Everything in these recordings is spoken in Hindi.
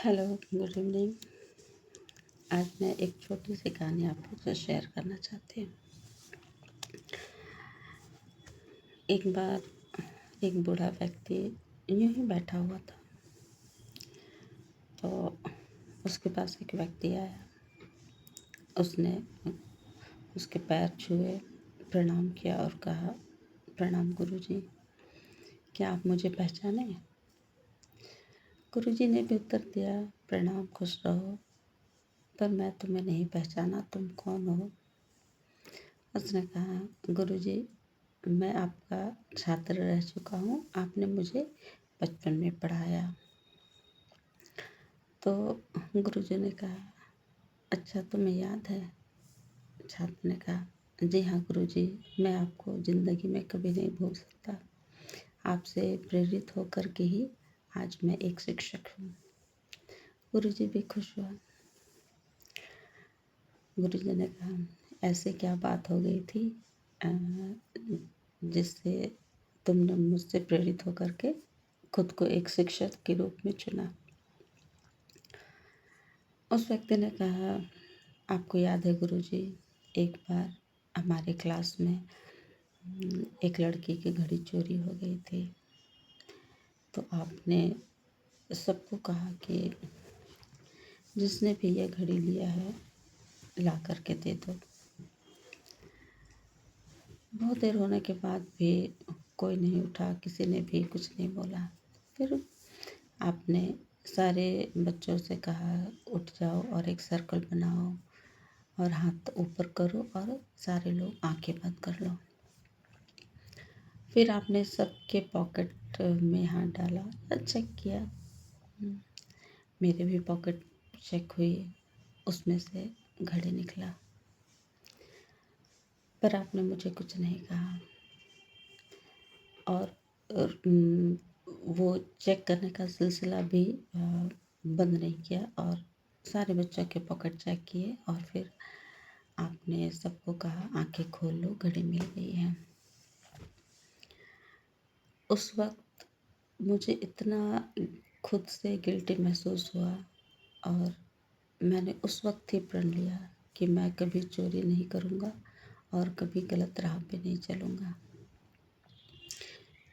Hello, good evening. आज मैं एक छोटी सी कहानी आप लोग से शेयर करना चाहती हूँ। एक बार एक बूढ़ा व्यक्ति यूं ही बैठा हुआ था, तो उसके पास एक व्यक्ति आया। उसने उसके पैर छुए, प्रणाम किया और कहा, प्रणाम गुरुजी, क्या आप मुझे पहचाने? गुरुजी ने भी उत्तर दिया, प्रणाम, खुश रहो, पर मैं तुम्हें नहीं पहचाना, तुम कौन हो? उसने कहा, गुरुजी, मैं आपका छात्र रह चुका हूँ, आपने मुझे बचपन में पढ़ाया। तो गुरुजी ने कहा, अच्छा तुम्हें याद है? छात्र ने कहा, जी हाँ गुरुजी, मैं आपको ज़िंदगी में कभी नहीं भूल सकता। आपसे प्रेरित होकर के ही आज मैं एक शिक्षक हूँ। गुरुजी भी खुश हुआ। गुरुजी ने कहा, ऐसे क्या बात हो गई थी अ, जिससे तुमने मुझसे प्रेरित होकर के खुद को एक शिक्षक के रूप में चुना? उस व्यक्ति ने कहा, आपको याद है गुरुजी, एक बार हमारे क्लास में एक लड़की की घड़ी चोरी हो गई थी, तो आपने सबको कहा कि जिसने भी ये घड़ी लिया है ला कर के दे दो। बहुत देर होने के बाद भी कोई नहीं उठा, किसी ने भी कुछ नहीं बोला। फिर आपने सारे बच्चों से कहा, उठ जाओ और एक सर्कल बनाओ और हाथ ऊपर करो और सारे लोग आंखें बंद कर लो। फिर आपने सबके पॉकेट में हाथ डाला और चेक किया। मेरे भी पॉकेट चेक हुई, उसमें से घड़ी निकला, पर आपने मुझे कुछ नहीं कहा। और वो चेक करने का सिलसिला भी बंद नहीं किया और सारे बच्चों के पॉकेट चेक किए और फिर आपने सबको कहा, आंखें खोल लो, घड़ी मिल गई है। उस वक्त मुझे इतना खुद से गिल्टी महसूस हुआ और मैंने उस वक्त ही प्रण लिया कि मैं कभी चोरी नहीं करूँगा और कभी गलत राह पे नहीं चलूँगा।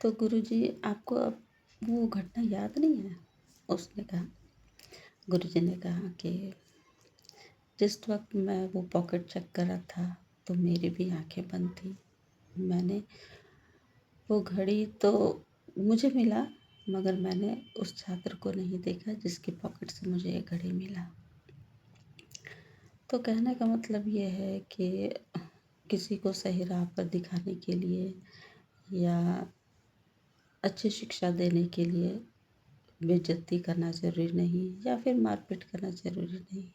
तो गुरुजी, आपको अब वो घटना याद नहीं है? उसने कहा। गुरुजी ने कहा कि जिस वक्त मैं वो पॉकेट चेक कर रहा था तो मेरी भी आंखें बंद थी। मैंने वो घड़ी तो मुझे मिला, मगर मैंने उस छात्र को नहीं देखा जिसकी पॉकेट से मुझे ये घड़ी मिला। तो कहने का मतलब ये है कि किसी को सही राह पर दिखाने के लिए या अच्छी शिक्षा देने के लिए बेइज्जती करना ज़रूरी नहीं या फिर मारपीट करना ज़रूरी नहीं।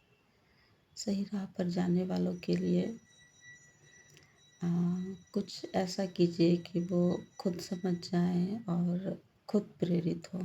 सही राह पर जाने वालों के लिए अ, कुछ ऐसा कीजिए कि वो खुद समझ जाएं और खुद प्रेरित हों।